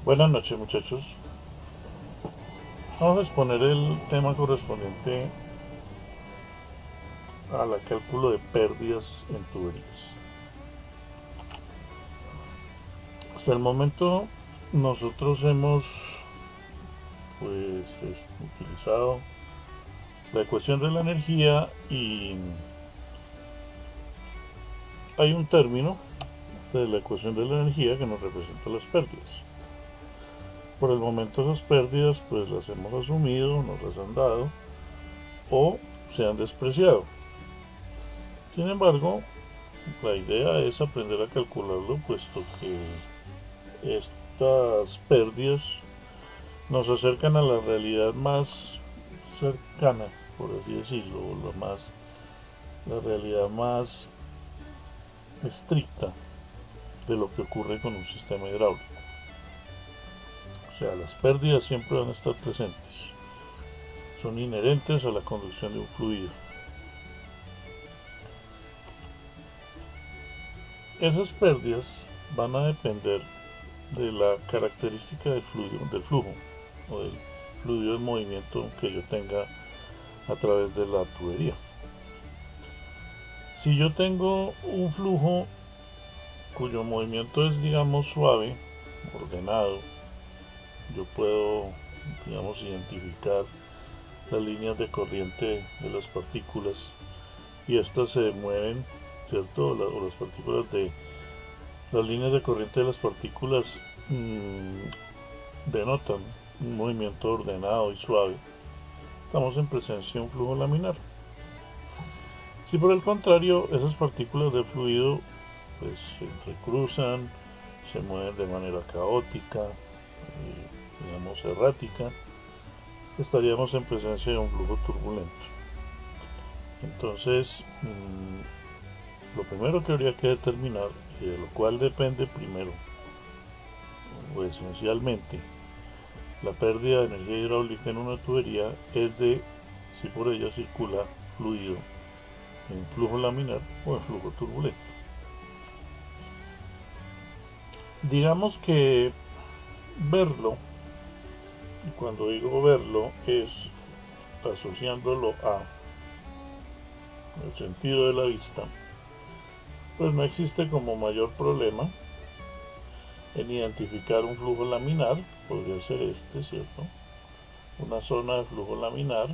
Buenas noches, muchachos. Vamos a exponer el tema correspondiente a la cálculo de pérdidas en tuberías. Hasta el momento nosotros hemos utilizado la ecuación de la energía y hay un término de la ecuación de la energía que nos representa las pérdidas. Por el momento esas pérdidas pues las hemos asumido, nos las han dado o se han despreciado. Sin embargo, la idea es aprender a calcularlo, puesto que estas pérdidas nos acercan a la realidad más cercana, por así decirlo, la realidad más estricta de lo que ocurre con un sistema hidráulico. O sea, las pérdidas siempre van a estar presentes, son inherentes a la conducción de un fluido. Esas pérdidas van a depender de la característica del flujo o del fluido en movimiento que yo tenga a través de la tubería. Si yo tengo un flujo cuyo movimiento es, digamos, suave, ordenado, yo puedo, digamos, identificar las líneas de corriente de las partículas y estas se mueven, ¿cierto? O las partículas de las líneas de corriente de las partículas denotan un movimiento ordenado y suave. Estamos en presencia de un flujo laminar. Si por el contrario esas partículas de fluido pues se entrecruzan, se mueven de manera caótica, digamos errática, estaríamos en presencia de un flujo turbulento. Entonces, lo primero que habría que determinar, y de lo cual depende primero o esencialmente la pérdida de energía hidráulica en una tubería, es de si por ella circula fluido en flujo laminar o en flujo turbulento. Digamos que verlo, y cuando digo verlo es asociándolo a el sentido de la vista, pues no existe como mayor problema en identificar un flujo laminar. Podría ser este, ¿cierto? Una zona de flujo laminar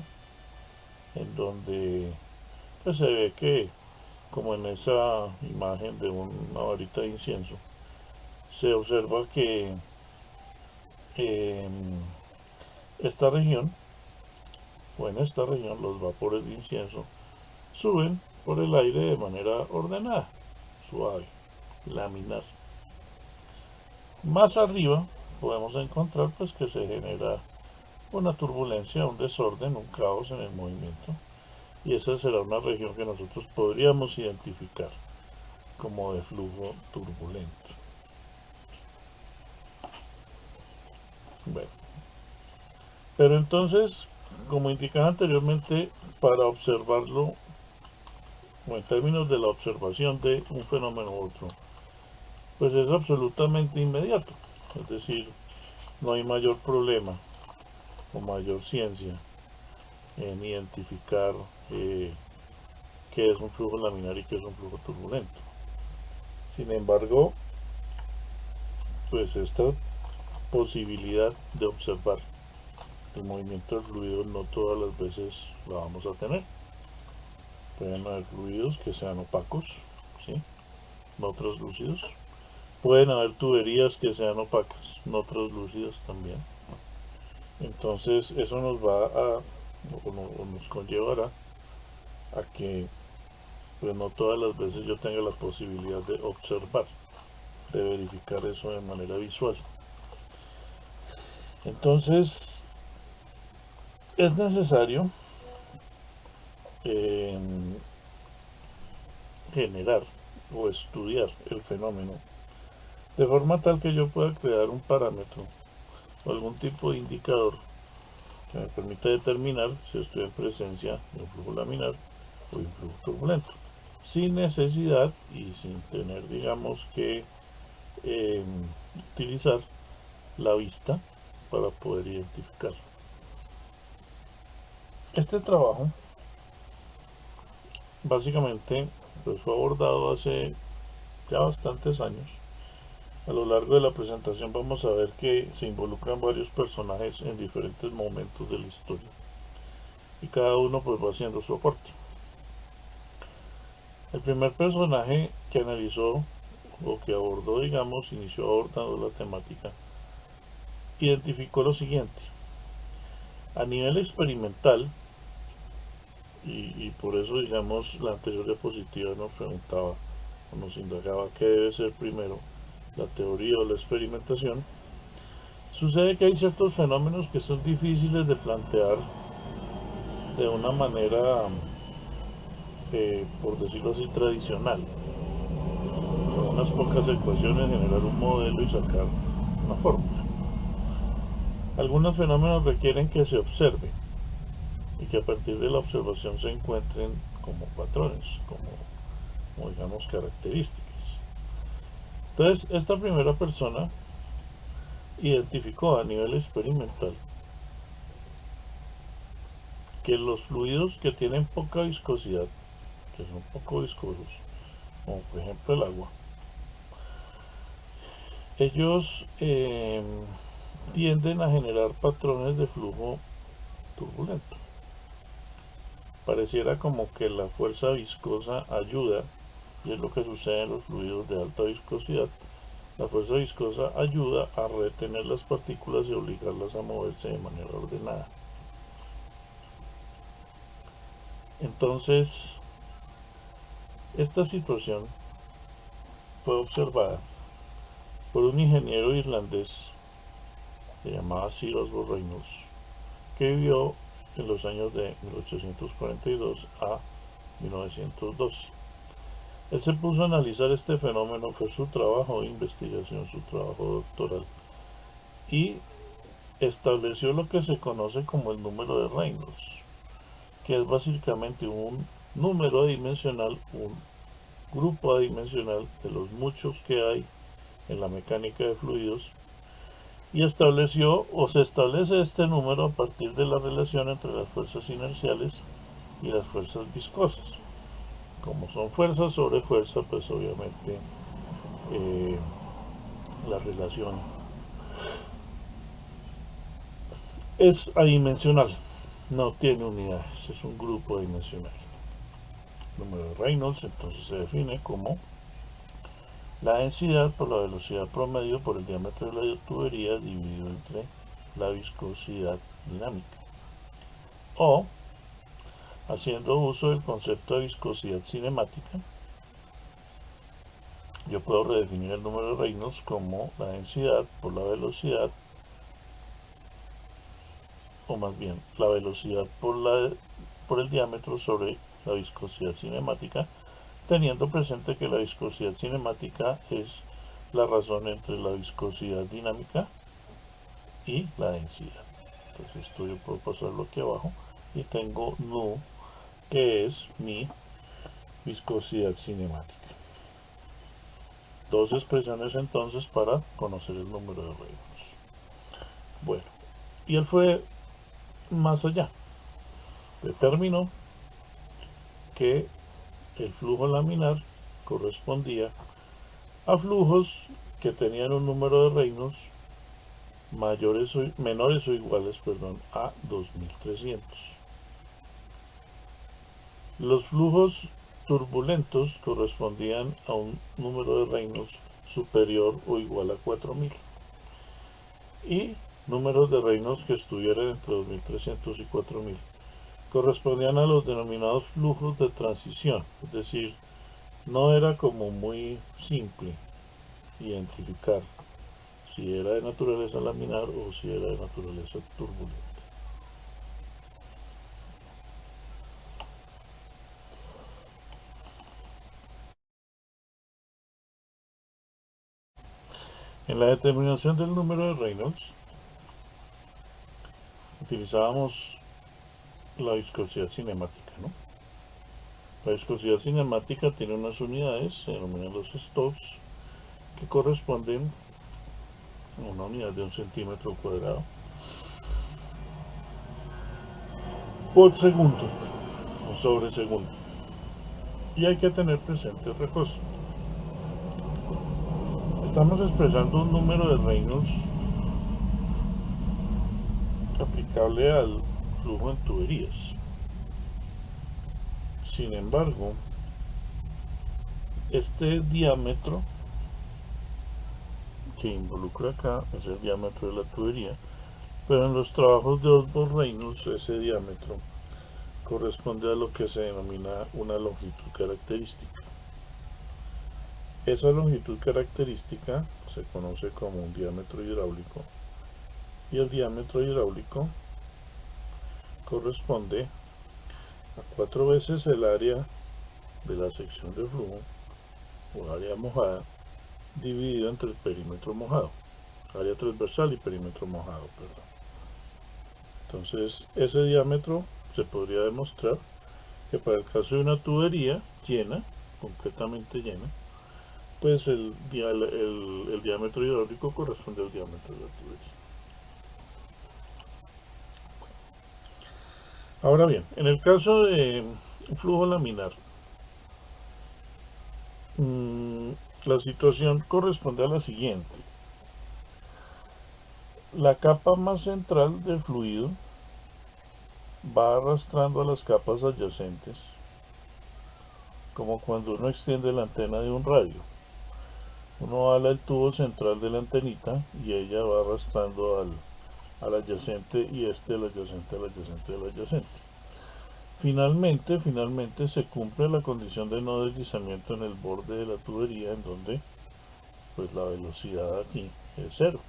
en donde pues, se ve que, como en esa imagen de una varita de incienso, se observa que en esta región o en esta región los vapores de incienso suben por el aire de manera ordenada, suave, laminar. Más arriba podemos encontrar pues que se genera una turbulencia, un desorden, un caos en el movimiento, y esa será una región que nosotros podríamos identificar como de flujo turbulento. Bueno, pero entonces, como indicaba anteriormente, para observarlo, o en términos de la observación de un fenómeno u otro, pues es absolutamente inmediato. Es decir, no hay mayor problema o mayor ciencia en identificar qué es un flujo laminar y qué es un flujo turbulento. Sin embargo, pues esta posibilidad de observar el movimiento del fluido no todas las veces la vamos a tener. Pueden haber fluidos que sean opacos, ¿sí? No translúcidos. Pueden haber tuberías que sean opacas, no translúcidas también. Entonces eso nos va a, o nos conllevará a que pues no todas las veces yo tenga la posibilidad de observar, de verificar eso de manera visual. Entonces es necesario eh, generar o estudiar el fenómeno de forma tal que yo pueda crear un parámetro o algún tipo de indicador que me permita determinar si estoy en presencia de un flujo laminar o de un flujo turbulento, sin necesidad y sin tener, digamos, que utilizar la vista para poder identificarlo. Este trabajo básicamente pues, fue abordado hace ya bastantes años. A lo largo de la presentación vamos a ver que se involucran varios personajes en diferentes momentos de la historia y cada uno pues va haciendo su aporte. El primer personaje que analizó o que abordó, digamos, inició abordando la temática, identificó lo siguiente: a nivel experimental, y por eso, digamos, la anterior diapositiva nos preguntaba o nos indagaba qué debe ser primero, la teoría o la experimentación. Sucede que hay ciertos fenómenos que son difíciles de plantear de una manera, por decirlo así, tradicional. Con unas pocas ecuaciones generar un modelo y sacar una fórmula. Algunos fenómenos requieren que se observe y que a partir de la observación se encuentren como patrones, como digamos características. Entonces, esta primera persona identificó a nivel experimental que los fluidos que tienen poca viscosidad, que son poco viscosos, como por ejemplo el agua, ellos tienden a generar patrones de flujo turbulento. Pareciera como que la fuerza viscosa ayuda, y es lo que sucede en los fluidos de alta viscosidad. La fuerza viscosa ayuda a retener las partículas y obligarlas a moverse de manera ordenada. Entonces, esta situación fue observada por un ingeniero irlandés que se llamaba Sir Osborne Reynolds, que vivió en los años de 1842 a 1912. Él se puso a analizar este fenómeno, fue su trabajo de investigación, su trabajo doctoral, y estableció lo que se conoce como el número de Reynolds, que es básicamente un número adimensional, un grupo adimensional de los muchos que hay en la mecánica de fluidos, y estableció o se establece este número a partir de la relación entre las fuerzas inerciales y las fuerzas viscosas. Como son fuerza sobre fuerza, pues obviamente la relación es adimensional, no tiene unidades, es un grupo adimensional. El número de Reynolds entonces se define como la densidad por la velocidad promedio por el diámetro de la tubería dividido entre la viscosidad dinámica. O, haciendo uso del concepto de viscosidad cinemática, yo puedo redefinir el número de Reynolds como la densidad por la velocidad, o más bien la velocidad por el diámetro sobre la viscosidad cinemática, teniendo presente que la viscosidad cinemática es la razón entre la viscosidad dinámica y la densidad. Entonces esto yo puedo pasarlo aquí abajo y tengo nu, que es mi viscosidad cinemática. Dos expresiones entonces para conocer el número de Reynolds. Bueno, y él fue más allá. Determinó que el flujo laminar correspondía a flujos que tenían un número de Reynolds menores o iguales a 2300. Los flujos turbulentos correspondían a un número de Reynolds superior o igual a 4000 y números de Reynolds que estuvieran entre 2300 y 4000 correspondían a los denominados flujos de transición, es decir, no era como muy simple identificar si era de naturaleza laminar o si era de naturaleza turbulenta. En la determinación del número de Reynolds utilizábamos la viscosidad cinemática, ¿no? La viscosidad cinemática tiene unas unidades, se denominan los Stokes, que corresponden una unidad de 1 centímetro cuadrado por segundo o sobre segundo. Y hay que tener presente otra cosa. Estamos expresando un número de Reynolds aplicable al flujo en tuberías. Sin embargo, este diámetro que involucra acá es el diámetro de la tubería, pero en los trabajos de Osborne-Reynolds ese diámetro corresponde a lo que se denomina una longitud característica. Esa longitud característica se conoce como un diámetro hidráulico, y el diámetro hidráulico corresponde a 4 veces el área de la sección de flujo o área mojada dividido entre el perímetro mojado, área transversal y perímetro mojado, perdón. Entonces ese diámetro se podría demostrar que para el caso de una tubería llena, completamente llena, pues el diámetro hidráulico corresponde al diámetro de la tubería. Ahora bien, en el caso de flujo laminar, la situación corresponde a la siguiente. La capa más central del fluido va arrastrando a las capas adyacentes, como cuando uno extiende la antena de un radio. Uno ala el tubo central de la antenita y ella va arrastrando al adyacente, y al adyacente, al adyacente, al adyacente. Finalmente se cumple la condición de no deslizamiento en el borde de la tubería, en donde pues la velocidad aquí es cero.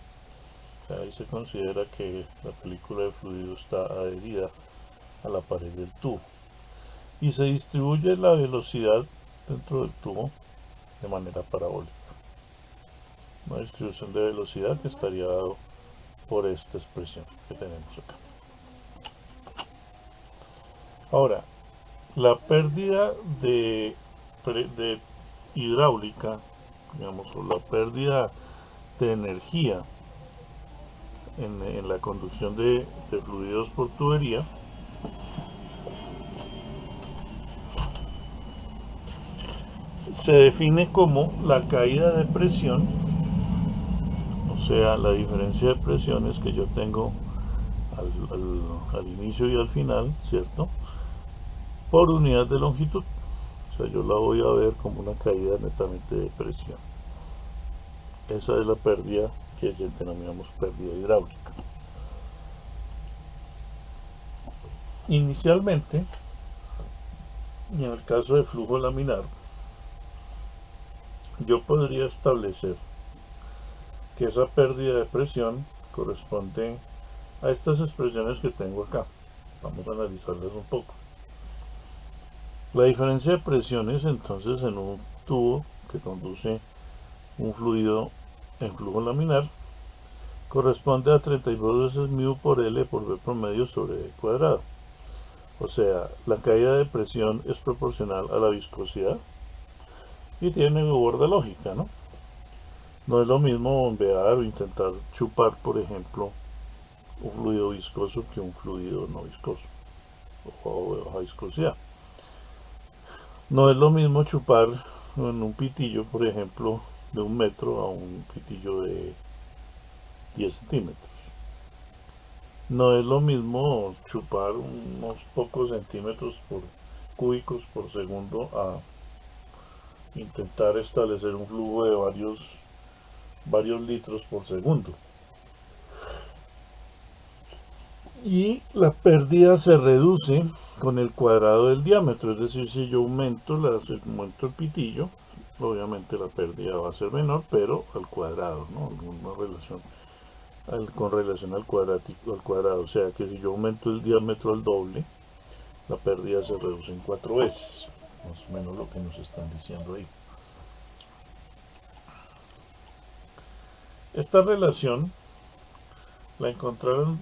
O sea, ahí se considera que la película de fluido está adherida a la pared del tubo y se distribuye la velocidad dentro del tubo de manera parabólica. Una distribución de velocidad que estaría dado por esta expresión que tenemos acá. Ahora, la pérdida de hidráulica, digamos, o la pérdida de energía en la conducción de fluidos por tubería se define como la caída de presión, o sea, la diferencia de presiones que yo tengo al inicio y al final, ¿cierto?, por unidad de longitud. O sea, yo la voy a ver como una caída netamente de presión. Esa es la pérdida que denominamos pérdida hidráulica. Inicialmente, y en el caso de flujo laminar, yo podría establecer que esa pérdida de presión corresponde a estas expresiones que tengo acá. Vamos a analizarlas un poco. La diferencia de presiones entonces en un tubo que conduce un fluido en flujo laminar corresponde a 32 veces mu por L por V promedio sobre E cuadrado. O sea, la caída de presión es proporcional a la viscosidad y tiene borda lógica, ¿no? No es lo mismo bombear o intentar chupar, por ejemplo, un fluido viscoso que un fluido no viscoso o de baja viscosidad. No es lo mismo chupar en un pitillo, por ejemplo, de 1 metro a un pitillo de 10 centímetros. No es lo mismo chupar unos pocos centímetros cúbicos por segundo a intentar establecer un flujo de varios litros por segundo. Y la pérdida se reduce con el cuadrado del diámetro, es decir, si yo aumento el pitillo, obviamente la pérdida va a ser menor, pero al cuadrado, ¿no? Una relación con relación al cuadrado, o sea que si yo aumento el diámetro al doble, la pérdida se reduce en 4 veces, más o menos lo que nos están diciendo ahí. Esta relación la encontraron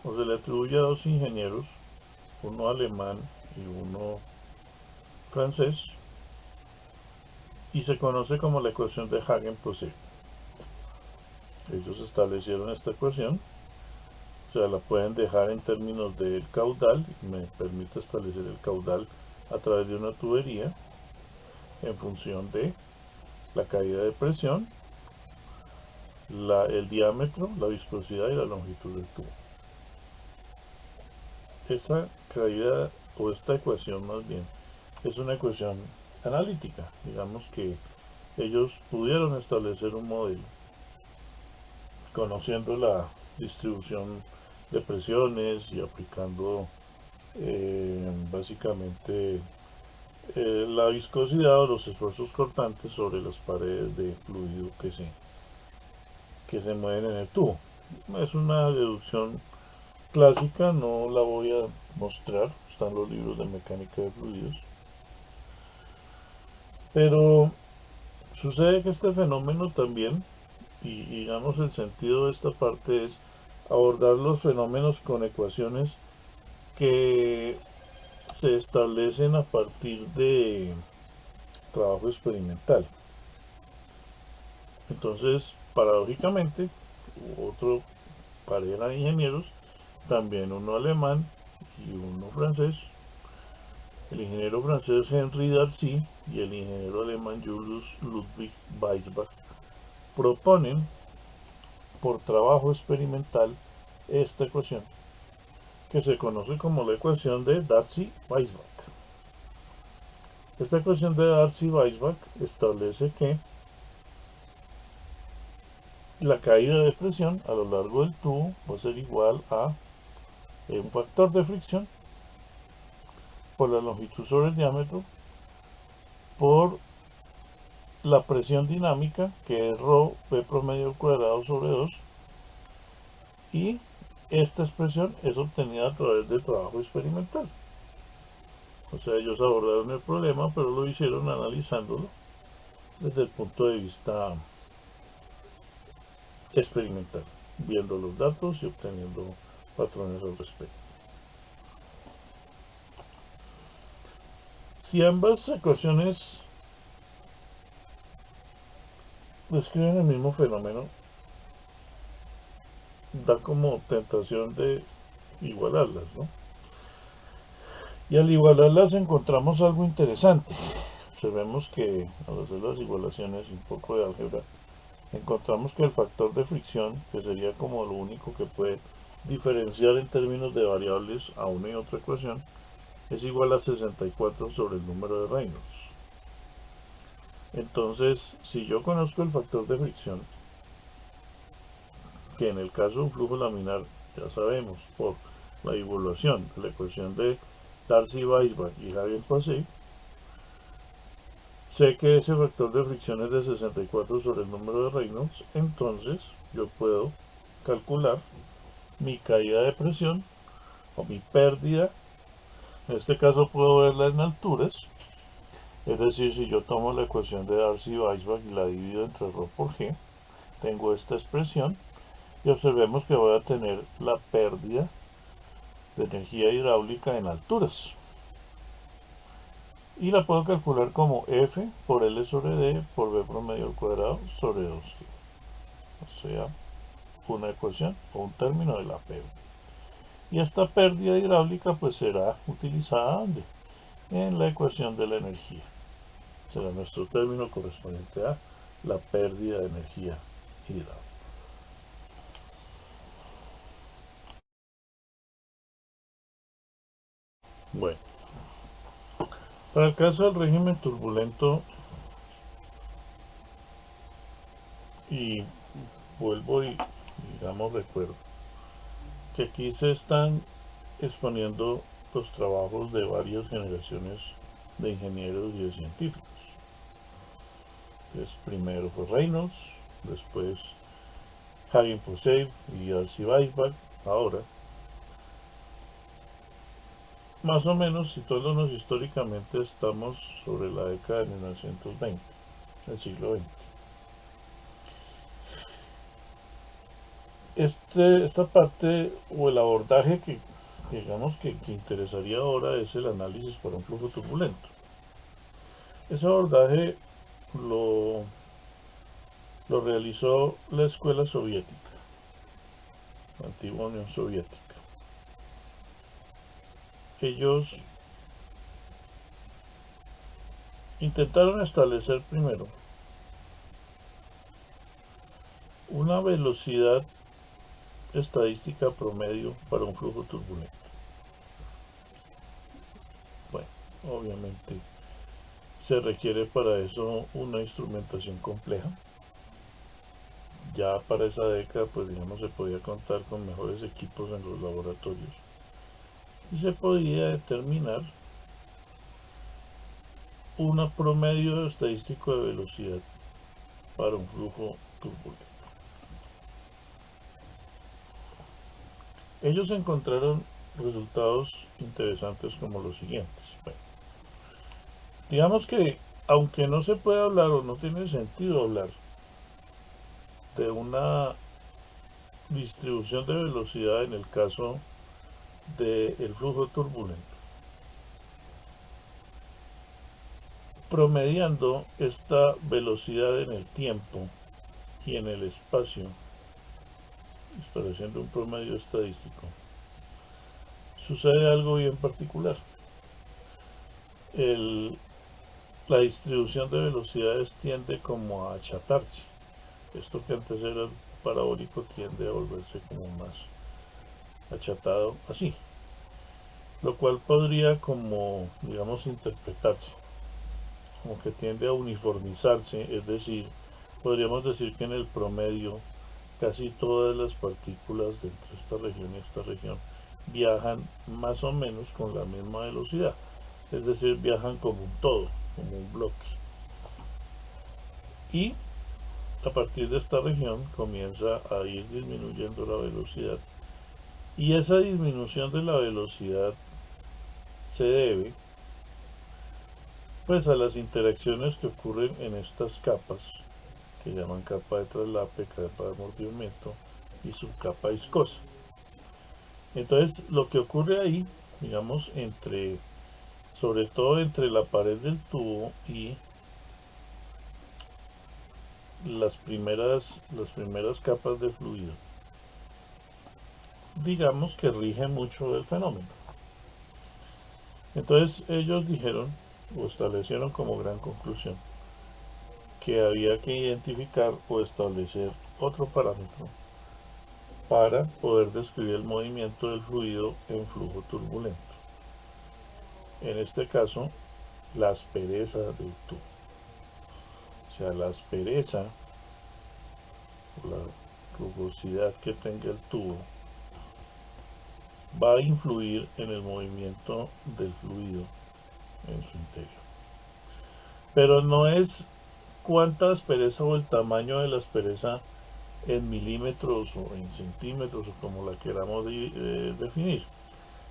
o se le atribuye a 2 ingenieros, uno alemán y uno francés, y se conoce como la ecuación de Hagen-Poiseuille. Ellos establecieron esta ecuación, o sea, la pueden dejar en términos del caudal, y me permite establecer el caudal a través de una tubería en función de la caída de presión, el diámetro, la viscosidad y la longitud del tubo. Esa caída, o esta ecuación más bien, es una ecuación analítica. Digamos que ellos pudieron establecer un modelo conociendo la distribución de presiones y aplicando básicamente la viscosidad o los esfuerzos cortantes sobre las paredes de fluido que se mueven en el tubo. Es una deducción clásica, no la voy a mostrar, están los libros de mecánica de fluidos, pero sucede que este fenómeno también, y digamos el sentido de esta parte es abordar los fenómenos con ecuaciones que se establecen a partir de trabajo experimental. Entonces, paradójicamente, otro pareja de ingenieros, también uno alemán y uno francés, el ingeniero francés Henri Darcy y el ingeniero alemán Julius Ludwig Weisbach, proponen por trabajo experimental esta ecuación, que se conoce como la ecuación de Darcy-Weisbach. Esta ecuación de Darcy-Weisbach establece que la caída de presión a lo largo del tubo va a ser igual a un factor de fricción por la longitud sobre el diámetro por la presión dinámica, que es ρ p promedio cuadrado sobre 2, y esta expresión es obtenida a través de trabajo experimental. O sea, ellos abordaron el problema, pero lo hicieron analizándolo desde el punto de vista experimental, viendo los datos y obteniendo patrones al respecto. Si ambas ecuaciones describen el mismo fenómeno, da como tentación de igualarlas, ¿no? Y al igualarlas encontramos algo interesante. Observemos que al hacer las igualaciones y un poco de álgebra, encontramos que el factor de fricción, que sería como lo único que puede diferenciar en términos de variables a una y otra ecuación, es igual a 64 sobre el número de Reynolds. Entonces, si yo conozco el factor de fricción, que en el caso de un flujo laminar ya sabemos por la evaluación de la ecuación de Darcy-Weisbach y Hagen-Poiseuille, sé que ese factor de fricción es de 64 sobre el número de Reynolds, entonces yo puedo calcular mi caída de presión o mi pérdida. En este caso puedo verla en alturas, es decir, si yo tomo la ecuación de Darcy-Weisbach y la divido entre ρ por g, tengo esta expresión y observemos que voy a tener la pérdida de energía hidráulica en alturas. Y la puedo calcular como F por L sobre D por B promedio al cuadrado sobre 2G. O sea, una ecuación o un término de la pérdida. Y esta pérdida hidráulica pues será utilizada en la ecuación de la energía. Será nuestro término correspondiente a la pérdida de energía hidráulica. Bueno, para el caso del régimen turbulento, y vuelvo y digamos recuerdo que aquí se están exponiendo los trabajos de varias generaciones de ingenieros y de científicos. Entonces, primero fue Reynolds, después Hagen-Poiseuille y Darcy-Weisbach. Ahora, más o menos, situándonos históricamente, estamos sobre la década de 1920, el siglo XX. Esta parte o el abordaje que digamos que interesaría ahora es el análisis para un flujo turbulento. Ese abordaje lo lo realizó la escuela soviética, la antigua Unión Soviética. Ellos intentaron establecer primero una velocidad estadística promedio para un flujo turbulento. Bueno, obviamente se requiere para eso una instrumentación compleja. Ya para esa década, pues digamos, se podía contar con mejores equipos en los laboratorios y se podía determinar un promedio estadístico de velocidad para un flujo turbulento. Ellos encontraron resultados interesantes como los siguientes. Bueno, digamos que aunque no se puede hablar o no tiene sentido hablar de una distribución de velocidad en el caso del flujo turbulento, promediando esta velocidad en el tiempo y en el espacio, estableciendo un promedio estadístico, sucede algo bien particular. La distribución de velocidades tiende como a achatarse. Esto que antes era parabólico tiende a volverse como más achatado así, lo cual podría como, digamos, interpretarse como que tiende a uniformizarse, es decir, podríamos decir que en el promedio casi todas las partículas de entre esta región y esta región viajan más o menos con la misma velocidad, es decir, viajan como un todo, como un bloque. Y a partir de esta región comienza a ir disminuyendo la velocidad. Y esa disminución de la velocidad se debe pues a las interacciones que ocurren en estas capas, que llaman capa de traslape, capa de amortiguamiento y subcapa viscosa. Entonces, lo que ocurre ahí, digamos, sobre todo entre la pared del tubo y las primeras capas de fluido, digamos que rige mucho el fenómeno. Entonces ellos dijeron o establecieron como gran conclusión que había que identificar o establecer otro parámetro para poder describir el movimiento del fluido en flujo turbulento. En este caso, la aspereza del tubo. O sea, la aspereza, la rugosidad que tenga el tubo, va a influir en el movimiento del fluido en su interior. Pero no es cuánta aspereza o el tamaño de la aspereza en milímetros o en centímetros o como la queramos definir.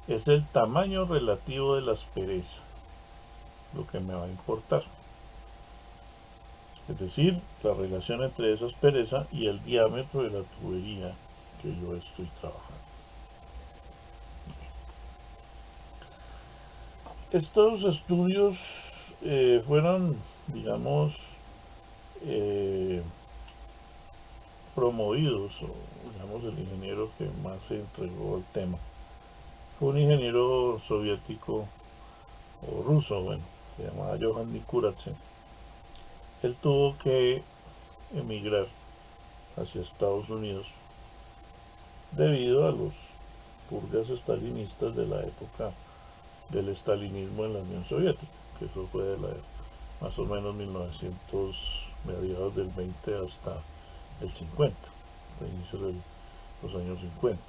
Es el tamaño relativo de la aspereza lo que me va a importar. Es decir, la relación entre esa aspereza y el diámetro de la tubería que yo estoy trabajando. Estos estudios fueron, digamos, promovidos, o digamos el ingeniero que más se entregó al tema fue un ingeniero soviético o ruso, bueno, se llamaba Johann Nikuradse. Él tuvo que emigrar hacia Estados Unidos debido a los purgas estalinistas de la época del estalinismo en la Unión Soviética, que eso fue de la más o menos 1900, mediados del 20 hasta el 50, el inicio de los años 50.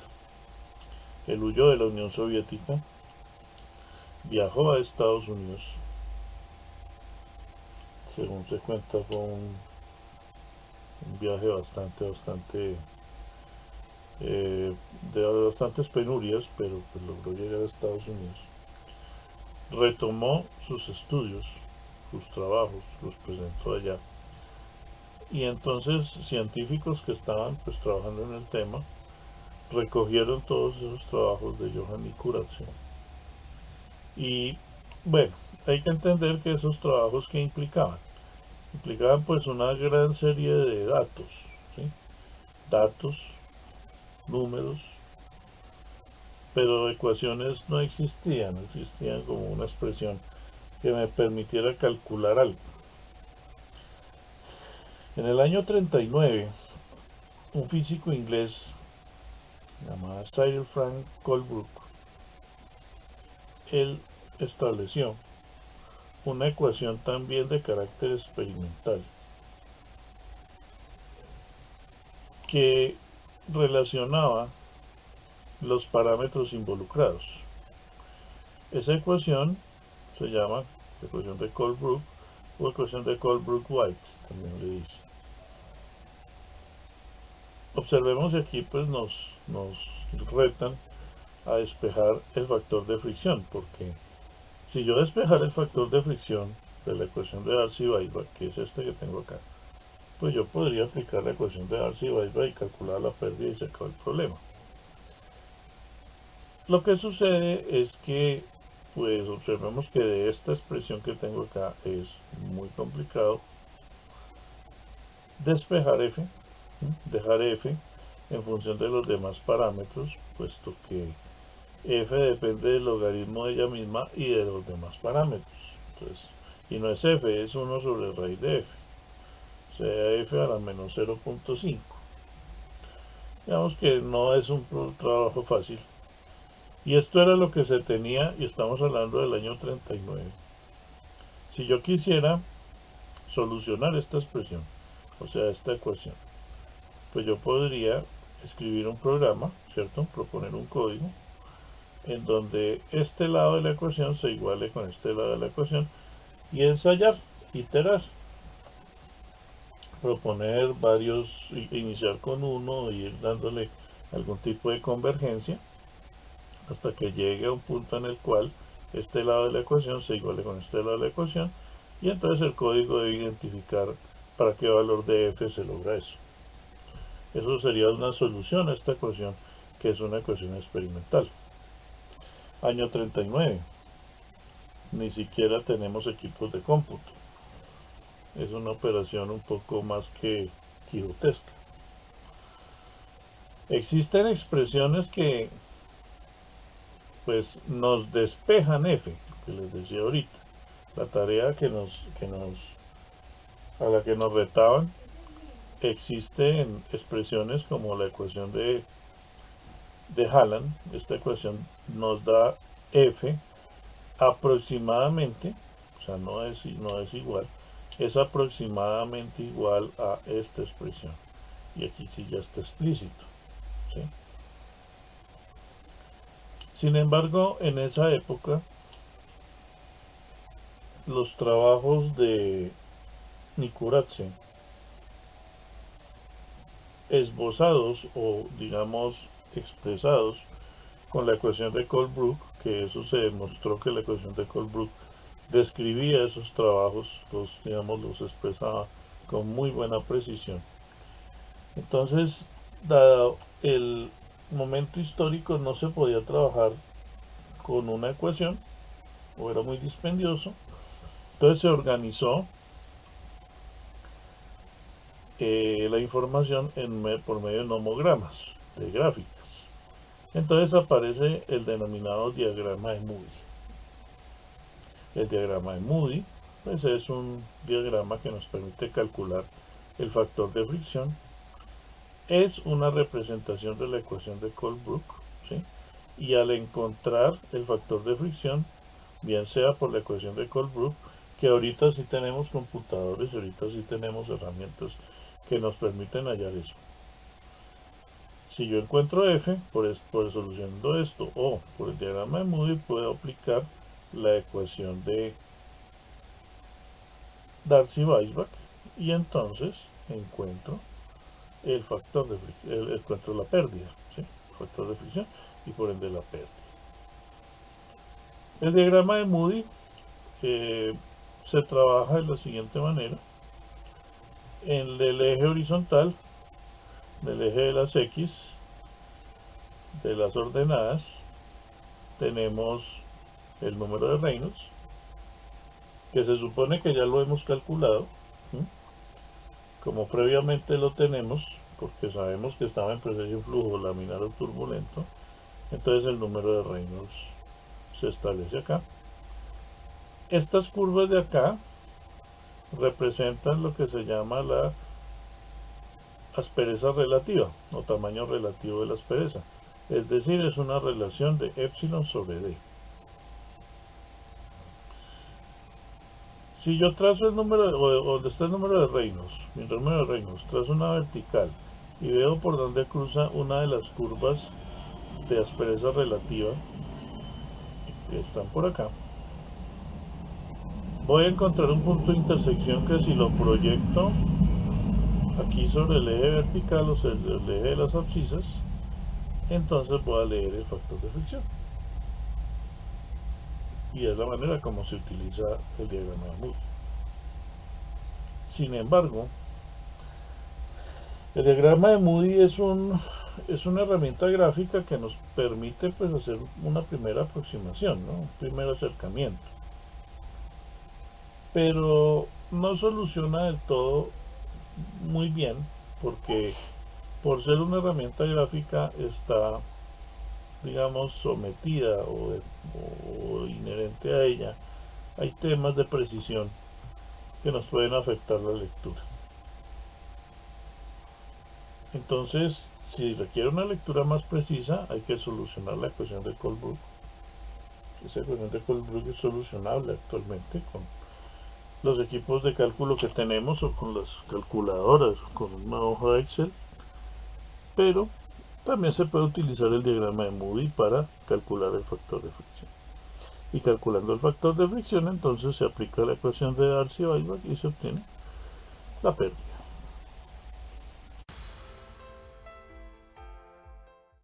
Él huyó de la Unión Soviética, viajó a Estados Unidos, según se cuenta fue un viaje de bastantes penurias, pero pues logró llegar a Estados Unidos. Retomó sus estudios, sus trabajos, los presentó allá. Y entonces científicos que estaban pues trabajando en el tema recogieron todos esos trabajos de Johann Nikuradse. Y bueno, hay que entender que esos trabajos que implicaban. implicaban pues una gran serie de datos, ¿sí? Datos, números, pero ecuaciones no existían, no existían como una expresión que me permitiera calcular algo. En el año 39, un físico inglés llamado Sir Frank Colebrook, él estableció una ecuación también de carácter experimental que relacionaba los parámetros involucrados. Esa ecuación se llama ecuación de Colebrook o ecuación de Colebrook-White, también le dice. Observemos que aquí pues nos retan a despejar el factor de fricción, porque si yo despejara el factor de fricción de la ecuación de Darcy-Weisbach, que es este que tengo acá, pues yo podría aplicar la ecuación de Darcy-Weisbach y calcular la pérdida y se acabó el problema. Lo que sucede es que, pues observemos que de esta expresión que tengo acá es muy complicado despejar f, dejar f en función de los demás parámetros, puesto que f depende del logaritmo de ella misma y de los demás parámetros. Entonces, y no es f, es 1 sobre raíz de f, o sea, f a la menos 0.5. Digamos que no es un trabajo fácil. Y esto era lo que se tenía, y estamos hablando del año 39. Si yo quisiera solucionar esta expresión, o sea, esta ecuación, pues yo podría escribir un programa, ¿cierto? Proponer un código en donde este lado de la ecuación se iguale con este lado de la ecuación y ensayar, iterar, proponer varios, iniciar con uno, ir dándole algún tipo de convergencia hasta que llegue a un punto en el cual este lado de la ecuación se iguale con este lado de la ecuación y entonces el código debe identificar para qué valor de f se logra eso. Eso sería una solución a esta ecuación, que es una ecuación experimental. Año 39. Ni siquiera tenemos equipos de cómputo. Es una operación un poco más que quirotesca. Existen expresiones que pues nos despejan f, que les decía ahorita. La tarea a la que nos retaban, existen expresiones como la ecuación de Hallan. Esta ecuación nos da f aproximadamente, o sea, no es igual, es aproximadamente igual a esta expresión. Y aquí sí ya está explícito, ¿sí? Sin embargo, en esa época, los trabajos de Nikuradse, esbozados o digamos expresados con la ecuación de Colebrook, que eso se demostró que la ecuación de Colebrook describía esos trabajos, los expresaba con muy buena precisión. Entonces, dado el momento histórico, no se podía trabajar con una ecuación, o era muy dispendioso. Entonces se organizó la información por medio de nomogramas, de gráficas. Entonces aparece el denominado diagrama de Moody. El diagrama de Moody pues es un diagrama que nos permite calcular el factor de fricción. Es una representación de la ecuación de Colebrook, ¿sí? Y al encontrar el factor de fricción, bien sea por la ecuación de Colebrook, que ahorita sí tenemos computadores, ahorita sí tenemos herramientas que nos permiten hallar eso. Si yo encuentro f por solucionando esto o por el diagrama de Moody, puedo aplicar la ecuación de Darcy-Weisbach y entonces encuentro el factor de fricción, encuentro la pérdida, ¿sí? El factor de fricción y por ende la pérdida. El diagrama de Moody se trabaja de la siguiente manera. En el eje horizontal, del eje de las X, de las ordenadas, tenemos el número de Reynolds, que se supone que ya lo hemos calculado, ¿Mm? Como previamente lo tenemos, porque sabemos que estaba en proceso de flujo laminar o turbulento, entonces el número de Reynolds se establece acá. Estas curvas de acá representan lo que se llama la aspereza relativa o tamaño relativo de la aspereza, es decir, es una relación de epsilon sobre d. Si yo trazo el número, donde está el número de Reynolds, mi número de Reynolds, trazo una vertical y veo por dónde cruza una de las curvas de aspereza relativa que están por acá, voy a encontrar un punto de intersección que si lo proyecto aquí sobre el eje vertical, o sea, el eje de las abscisas, entonces voy a leer el factor de fricción. Y es la manera como se utiliza el diagrama de Moody. Sin embargo, el diagrama de Moody es una herramienta gráfica que nos permite pues hacer una primera aproximación, ¿no? Un primer acercamiento. Pero no soluciona del todo muy bien, porque por ser una herramienta gráfica está, digamos, sometida o inherente a ella, hay temas de precisión que nos pueden afectar la lectura. Entonces, si requiere una lectura más precisa, hay que solucionar la ecuación de Colebrook. Esa ecuación de Colebrook es solucionable actualmente con los equipos de cálculo que tenemos o con las calculadoras, con una hoja de Excel, pero también se puede utilizar el diagrama de Moody para calcular el factor de fricción. Y calculando el factor de fricción, entonces se aplica la ecuación de Darcy-Weisbach y se obtiene la pérdida.